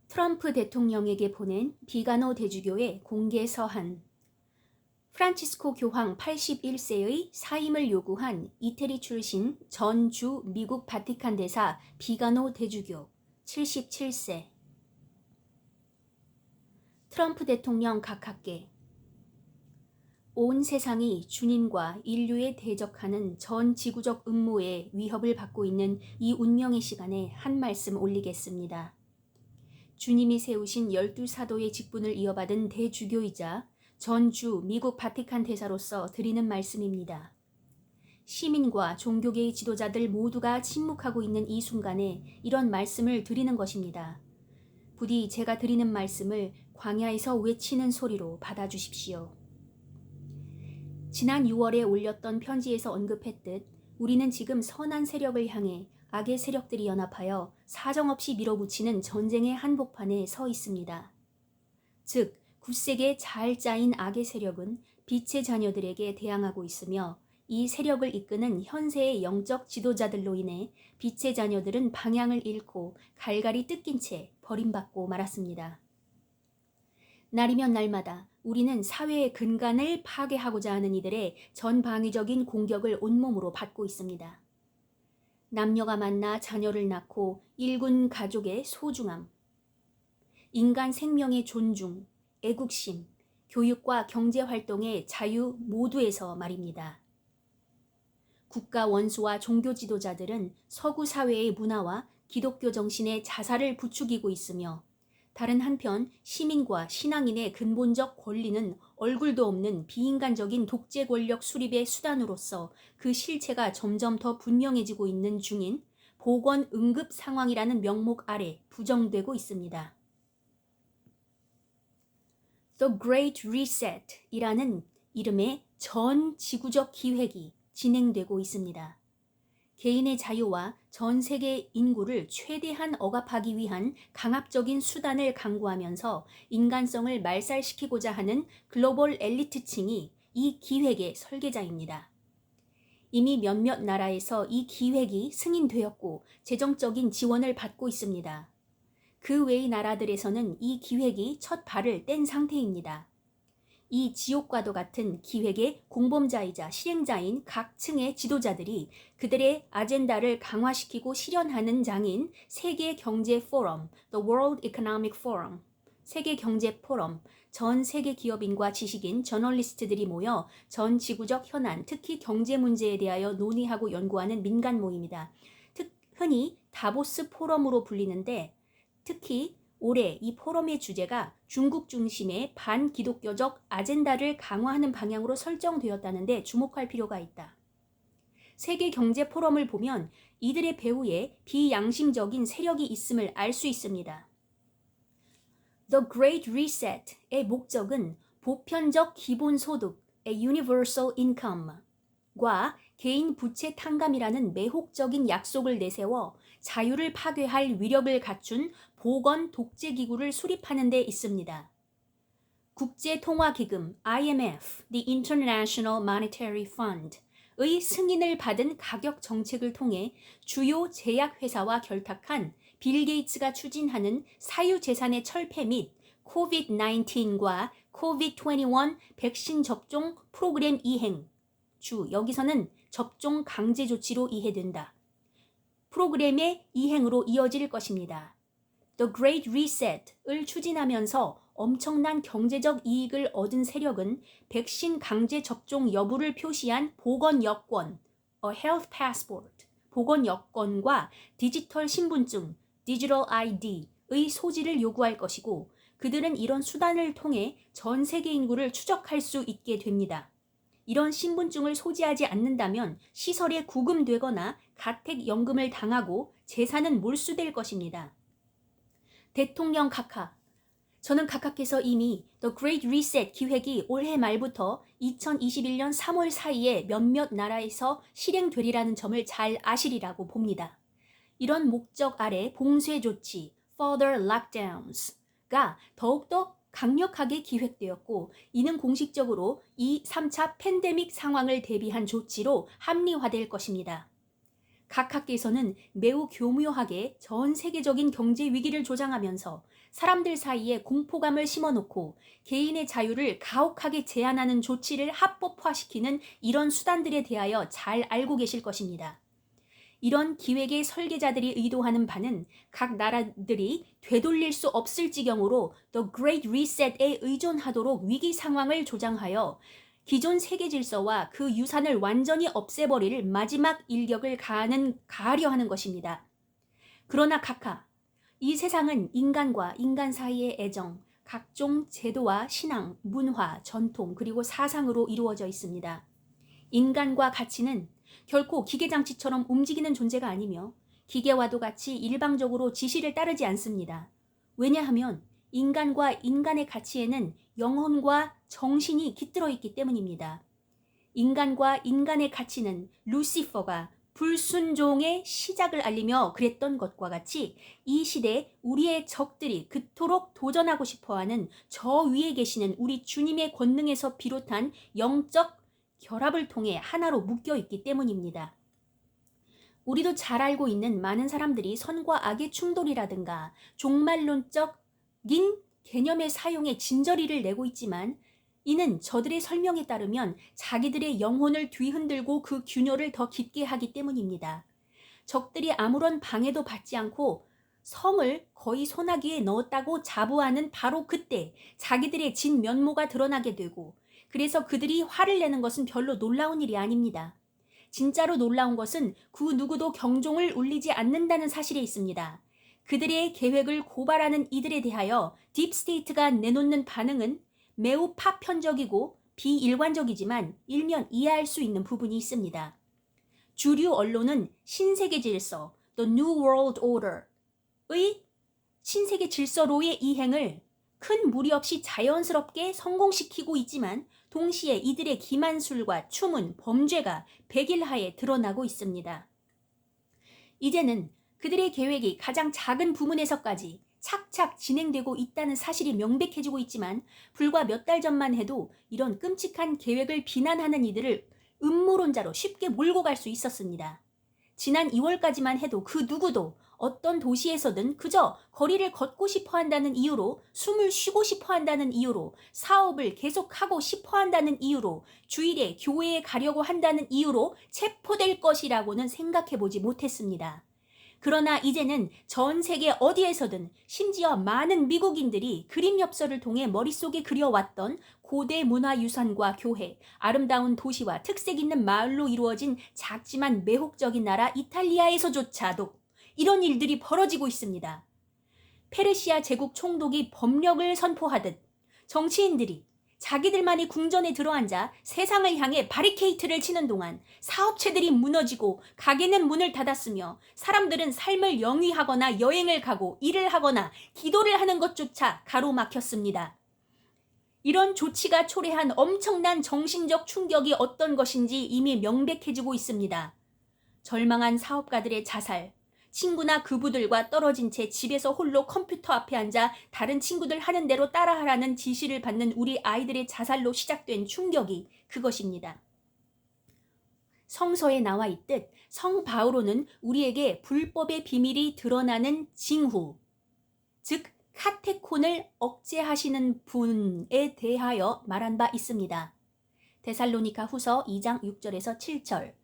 트럼프 대통령에게 보낸 비가노 대주교의 공개 서한. 프란치스코 교황 81세의 사임을 요구한 이태리 출신 전 주 미국 바티칸 대사 비가노 대주교 77세. 트럼프 대통령 각하께 온 세상이 주님과 인류에 대적하는 전 지구적 음모의 위협을 받고 있는 이 운명의 시간에 한 말씀 올리겠습니다. 주님이 세우신 12사도의 직분을 이어받은 대주교이자 전주 미국 바티칸 대사로서 드리는 말씀입니다. 시민과 종교계의 지도자들 모두가 침묵하고 있는 이 순간에 이런 말씀을 드리는 것입니다. 부디 제가 드리는 말씀을 광야에서 외치는 소리로 받아주십시오. 지난 6월에 올렸던 편지에서 언급했듯 우리는 지금 선한 세력을 향해 악의 세력들이 연합하여 사정없이 밀어붙이는 전쟁의 한복판에 서 있습니다. 즉, 굳세게 잘 짜인 악의 세력은 빛의 자녀들에게 대항하고 있으며 이 세력을 이끄는 현세의 영적 지도자들로 인해 빛의 자녀들은 방향을 잃고 갈갈이 뜯긴 채 버림받고 말았습니다. 날이면 날마다 우리는 사회의 근간을 파괴하고자 하는 이들의 전방위적인 공격을 온몸으로 받고 있습니다. 남녀가 만나 자녀를 낳고 일군 가족의 소중함, 인간 생명의 존중, 애국심, 교육과 경제활동의 자유 모두에서 말입니다. 국가 원수와 종교 지도자들은 서구 사회의 문화와 기독교 정신의 자살을 부추기고 있으며 다른 한편 시민과 신앙인의 근본적 권리는 얼굴도 없는 비인간적인 독재 권력 수립의 수단으로서 그 실체가 점점 더 분명해지고 있는 중인 보건 응급 상황이라는 명목 아래 부정되고 있습니다. The Great Reset이라는 이름의 전 지구적 기획이 진행되고 있습니다. 개인의 자유와 전 세계 인구를 최대한 억압하기 위한 강압적인 수단을 강구하면서 인간성을 말살시키고자 하는 글로벌 엘리트층이 이 기획의 설계자입니다. 이미 몇몇 나라에서 이 기획이 승인되었고 재정적인 지원을 받고 있습니다. 그 외의 나라들에서는 이 기획이 첫 발을 뗀 상태입니다. 이 지옥과도 같은 기획의 공범자이자 실행자인 각 층의 지도자들이 그들의 아젠다를 강화시키고 실현하는 장인 세계경제포럼, The World Economic Forum, 세계경제포럼, 전 세계 기업인과 지식인, 저널리스트들이 모여 전 지구적 현안, 특히 경제 문제에 대하여 논의하고 연구하는 민간 모임이다. 흔히 다보스 포럼으로 불리는데 특히 올해 이 포럼의 주제가 중국 중심의 반기독교적 아젠다를 강화하는 방향으로 설정되었다는데 주목할 필요가 있다. 세계경제포럼을 보면 이들의 배후에 비양심적인 세력이 있음을 알 수 있습니다. The Great Reset의 목적은 보편적 기본소득, a universal income과 개인 부채 탕감이라는 매혹적인 약속을 내세워 자유를 파괴할 위력을 갖춘 보건 독재기구를 수립하는 데 있습니다. 국제통화기금 IMF, The International Monetary Fund의 승인을 받은 가격 정책을 통해 주요 제약회사와 결탁한 빌 게이츠가 추진하는 사유재산의 철폐 및 COVID-19과 COVID-21 백신 접종 프로그램 이행, 여기서는 접종 강제 조치로 이해된다. 프로그램의 이행으로 이어질 것입니다. The Great Reset을 추진하면서 엄청난 경제적 이익을 얻은 세력은 백신 강제 접종 여부를 표시한 보건 여권, a health passport, 보건 여권과 디지털 신분증, digital ID의 소지를 요구할 것이고 그들은 이런 수단을 통해 전 세계 인구를 추적할 수 있게 됩니다. 이런 신분증을 소지하지 않는다면 시설에 구금되거나 가택연금을 당하고 재산은 몰수될 것입니다. 대통령 각하, 저는 각하께서 이미 The Great Reset 기획이 올해 말부터 2021년 3월 사이에 몇몇 나라에서 실행되리라는 점을 잘 아시리라고 봅니다. 이런 목적 아래 봉쇄 조치, further lockdowns가 더욱더 강력하게 기획되었고 이는 공식적으로 이 3차 팬데믹 상황을 대비한 조치로 합리화될 것입니다. 각하께서는 매우 교묘하게 전 세계적인 경제 위기를 조장하면서 사람들 사이에 공포감을 심어놓고 개인의 자유를 가혹하게 제한하는 조치를 합법화시키는 이런 수단들에 대하여 잘 알고 계실 것입니다. 이런 기획의 설계자들이 의도하는 바는 각 나라들이 되돌릴 수 없을 지경으로 The Great Reset에 의존하도록 위기 상황을 조장하여 기존 세계 질서와 그 유산을 완전히 없애버릴 마지막 인력을 가하려 하는 것입니다. 그러나 각하, 이 세상은 인간과 인간 사이의 애정, 각종 제도와 신앙, 문화, 전통, 그리고 사상으로 이루어져 있습니다. 인간과 가치는 결코 기계장치처럼 움직이는 존재가 아니며 기계와도 같이 일방적으로 지시를 따르지 않습니다. 왜냐하면 인간과 인간의 가치에는 영혼과 정신이 깃들어 있기 때문입니다. 인간과 인간의 가치는 루시퍼가 불순종의 시작을 알리며 그랬던 것과 같이 이 시대에 우리의 적들이 그토록 도전하고 싶어하는 저 위에 계시는 우리 주님의 권능에서 비롯한 영적 결합을 통해 하나로 묶여 있기 때문입니다. 우리도 잘 알고 있는 많은 사람들이 선과 악의 충돌이라든가 종말론적인 개념의 사용에 진저리를 내고 있지만 이는 저들의 설명에 따르면 자기들의 영혼을 뒤흔들고 그 균열을 더 깊게 하기 때문입니다. 적들이 아무런 방해도 받지 않고 성을 거의 소나기에 넣었다고 자부하는 바로 그때 자기들의 진 면모가 드러나게 되고 그래서 그들이 화를 내는 것은 별로 놀라운 일이 아닙니다. 진짜로 놀라운 것은 그 누구도 경종을 울리지 않는다는 사실에 있습니다. 그들의 계획을 고발하는 이들에 대하여 딥스테이트가 내놓는 반응은 매우 파편적이고 비일관적이지만 일면 이해할 수 있는 부분이 있습니다. 주류 언론은 신세계 질서, The New World Order의 신세계 질서로의 이행을 큰 무리 없이 자연스럽게 성공시키고 있지만 동시에 이들의 기만술과 추문, 범죄가 백일하에 드러나고 있습니다. 이제는 그들의 계획이 가장 작은 부문에서까지 착착 진행되고 있다는 사실이 명백해지고 있지만 불과 몇 달 전만 해도 이런 끔찍한 계획을 비난하는 이들을 음모론자로 쉽게 몰고 갈 수 있었습니다. 지난 2월까지만 해도 그 누구도 어떤 도시에서든 그저 거리를 걷고 싶어 한다는 이유로, 숨을 쉬고 싶어 한다는 이유로, 사업을 계속하고 싶어 한다는 이유로, 주일에 교회에 가려고 한다는 이유로 체포될 것이라고는 생각해보지 못했습니다. 그러나 이제는 전 세계 어디에서든 심지어 많은 미국인들이 그림 엽서를 통해 머릿속에 그려왔던 고대 문화유산과 교회, 아름다운 도시와 특색 있는 마을로 이루어진 작지만 매혹적인 나라 이탈리아에서조차도 이런 일들이 벌어지고 있습니다. 페르시아 제국 총독이 법력을 선포하듯 정치인들이 자기들만이 궁전에 들어앉아 세상을 향해 바리케이트를 치는 동안 사업체들이 무너지고 가게는 문을 닫았으며 사람들은 삶을 영위하거나 여행을 가고 일을 하거나 기도를 하는 것조차 가로막혔습니다. 이런 조치가 초래한 엄청난 정신적 충격이 어떤 것인지 이미 명백해지고 있습니다. 절망한 사업가들의 자살, 친구나 그부들과 떨어진 채 집에서 홀로 컴퓨터 앞에 앉아 다른 친구들 하는 대로 따라하라는 지시를 받는 우리 아이들의 자살로 시작된 충격이 그것입니다. 성서에 나와 있듯 성 바오로는 우리에게 불법의 비밀이 드러나는 징후, 즉 카테콘을 억제하시는 분에 대하여 말한 바 있습니다. 데살로니가 후서 2장 6절에서 7절.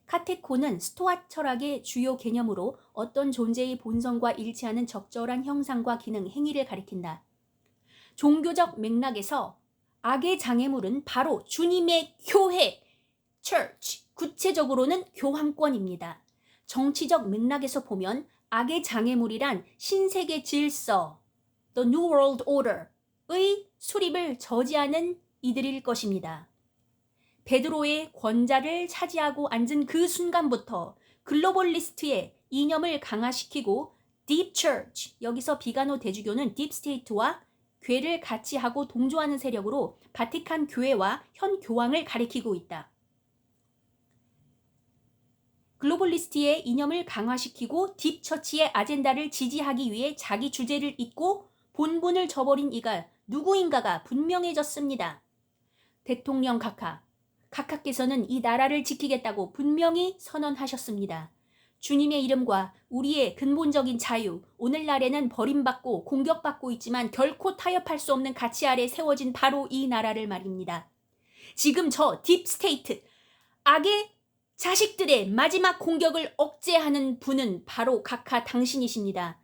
카테콘은 스토아 철학의 주요 개념으로 어떤 존재의 본성과 일치하는 적절한 형상과 기능, 행위를 가리킨다. 종교적 맥락에서 악의 장애물은 바로 주님의 교회, church, 구체적으로는 교황권입니다. 정치적 맥락에서 보면 악의 장애물이란 신세계 질서, The New World Order의 수립을 저지하는 이들일 것입니다. 베드로의 권자를 차지하고 앉은 그 순간부터 글로벌리스트의 이념을 강화시키고 딥 처치, 여기서 비가노 대주교는 딥스테이트와 괴를 같이 하고 동조하는 세력으로 바티칸 교회와 현 교황을 가리키고 있다. 글로벌리스트의 이념을 강화시키고 딥 처치의 아젠다를 지지하기 위해 자기 주제를 잊고 본분을 저버린 이가 누구인가가 분명해졌습니다. 대통령 각하, 각하께서는 이 나라를 지키겠다고 분명히 선언하셨습니다. 주님의 이름과 우리의 근본적인 자유, 오늘날에는 버림받고 공격받고 있지만 결코 타협할 수 없는 가치 아래 세워진 바로 이 나라를 말입니다. 지금 저 딥스테이트, 악의 자식들의 마지막 공격을 억제하는 분은 바로 각하 당신이십니다.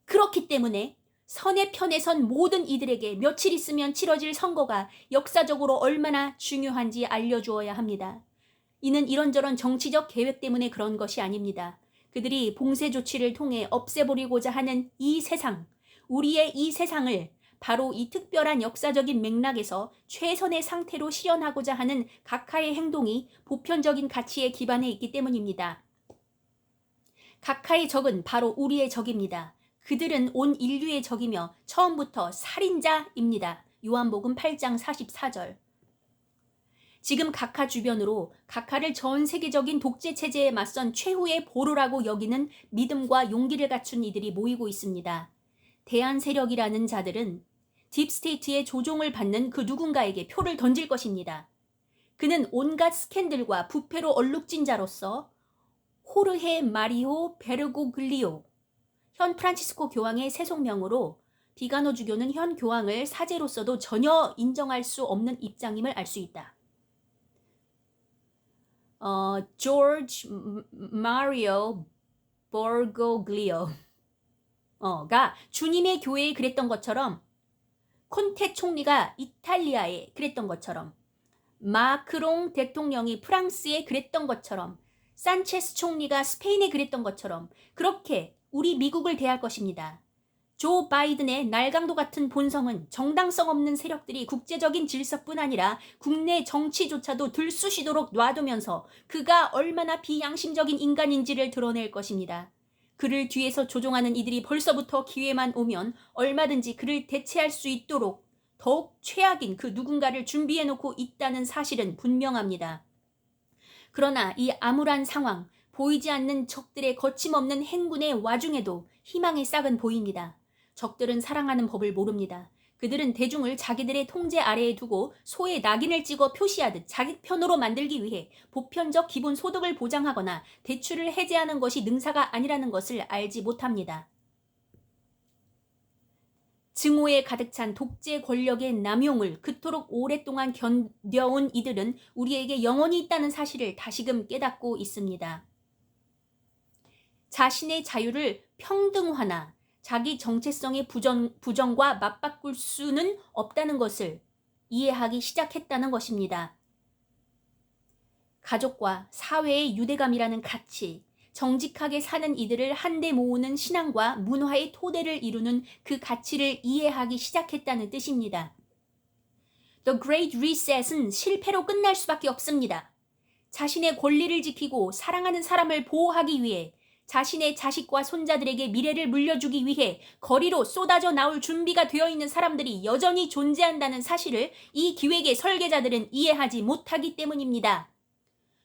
그렇기 때문에 선의 편에 선 모든 이들에게 며칠 있으면 치러질 선거가 역사적으로 얼마나 중요한지 알려주어야 합니다. 이는 이런저런 정치적 계획 때문에 그런 것이 아닙니다. 그들이 봉쇄 조치를 통해 없애버리고자 하는 이 세상, 우리의 이 세상을 바로 이 특별한 역사적인 맥락에서 최선의 상태로 실현하고자 하는 각하의 행동이 보편적인 가치에 기반해 있기 때문입니다. 각하의 적은 바로 우리의 적입니다. 그들은 온 인류의 적이며 처음부터 살인자입니다. 요한복음 8장 44절. 지금 각하 주변으로 각하를 전 세계적인 독재 체제에 맞선 최후의 보루라고 여기는 믿음과 용기를 갖춘 이들이 모이고 있습니다. 대한 세력이라는 자들은 딥스테이트의 조종을 받는 그 누군가에게 표를 던질 것입니다. 그는 온갖 스캔들과 부패로 얼룩진 자로서 호르헤 마리오 베르고글리오, 현 프란치스코 교황의 세속명으로 비가노 주교는 현 교황을 사제로서도 전혀 인정할 수 없는 입장임을 알 수 있다. 조지 마리오 버고글리오가 주님의 교회에 그랬던 것처럼, 콘테 총리가 이탈리아에 그랬던 것처럼, 마크롱 대통령이 프랑스에 그랬던 것처럼, 산체스 총리가 스페인에 그랬던 것처럼 그렇게 우리 미국을 대할 것입니다. 조 바이든의 날강도 같은 본성은 정당성 없는 세력들이 국제적인 질서뿐 아니라 국내 정치조차도 들쑤시도록 놔두면서 그가 얼마나 비양심적인 인간인지를 드러낼 것입니다. 그를 뒤에서 조종하는 이들이 벌써부터 기회만 오면 얼마든지 그를 대체할 수 있도록 더욱 최악인 그 누군가를 준비해놓고 있다는 사실은 분명합니다. 그러나 이 암울한 상황, 보이지 않는 적들의 거침없는 행군의 와중에도 희망의 싹은 보입니다. 적들은 사랑하는 법을 모릅니다. 그들은 대중을 자기들의 통제 아래에 두고 소에 낙인을 찍어 표시하듯 자기 편으로 만들기 위해 보편적 기본 소득을 보장하거나 대출을 해제하는 것이 능사가 아니라는 것을 알지 못합니다. 증오에 가득 찬 독재 권력의 남용을 그토록 오랫동안 견뎌온 이들은 우리에게 영원히 있다는 사실을 다시금 깨닫고 있습니다. 자신의 자유를 평등화나 자기 정체성의 부정과 맞바꿀 수는 없다는 것을 이해하기 시작했다는 것입니다. 가족과 사회의 유대감이라는 가치, 정직하게 사는 이들을 한데 모으는 신앙과 문화의 토대를 이루는 그 가치를 이해하기 시작했다는 뜻입니다. The Great Reset은 실패로 끝날 수밖에 없습니다. 자신의 권리를 지키고 사랑하는 사람을 보호하기 위해 자신의 자식과 손자들에게 미래를 물려주기 위해 거리로 쏟아져 나올 준비가 되어 있는 사람들이 여전히 존재한다는 사실을 이 기획의 설계자들은 이해하지 못하기 때문입니다.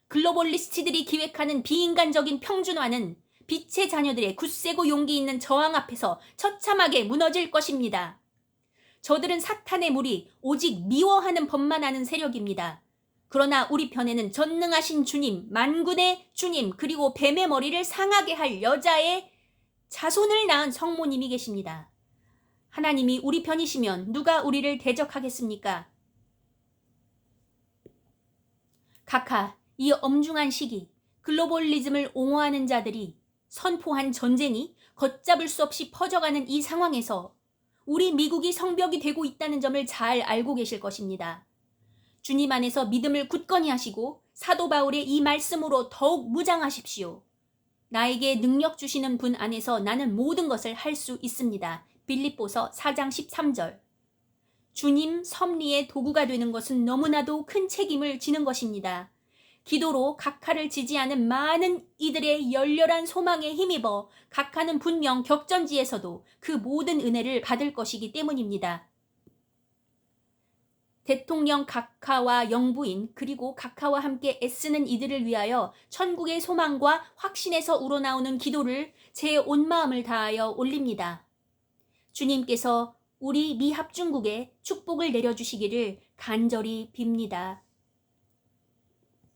글로벌리스트들이 기획하는 비인간적인 평준화는 빛의 자녀들의 굳세고 용기 있는 저항 앞에서 처참하게 무너질 것입니다. 저들은 사탄의 무리, 오직 미워하는 법만 아는 세력입니다. 그러나 우리 편에는 전능하신 주님, 만군의 주님, 그리고 뱀의 머리를 상하게 할 여자의 자손을 낳은 성모님이 계십니다. 하나님이 우리 편이시면 누가 우리를 대적하겠습니까? 각하, 이 엄중한 시기, 글로벌리즘을 옹호하는 자들이 선포한 전쟁이 걷잡을 수 없이 퍼져가는 이 상황에서 우리 미국이 성벽이 되고 있다는 점을 잘 알고 계실 것입니다. 주님 안에서 믿음을 굳건히 하시고 사도 바울의 이 말씀으로 더욱 무장하십시오. 나에게 능력 주시는 분 안에서 나는 모든 것을 할 수 있습니다. 빌립보서 4장 13절. 주님 섭리의 도구가 되는 것은 너무나도 큰 책임을 지는 것입니다. 기도로 각하를 지지하는 많은 이들의 열렬한 소망에 힘입어 각하는 분명 격전지에서도 그 모든 은혜를 받을 것이기 때문입니다. 대통령 각하와 영부인 그리고 각하와 함께 애쓰는 이들을 위하여 천국의 소망과 확신에서 우러나오는 기도를 제 온 마음을 다하여 올립니다. 주님께서 우리 미 합중국에 축복을 내려주시기를 간절히 빕니다.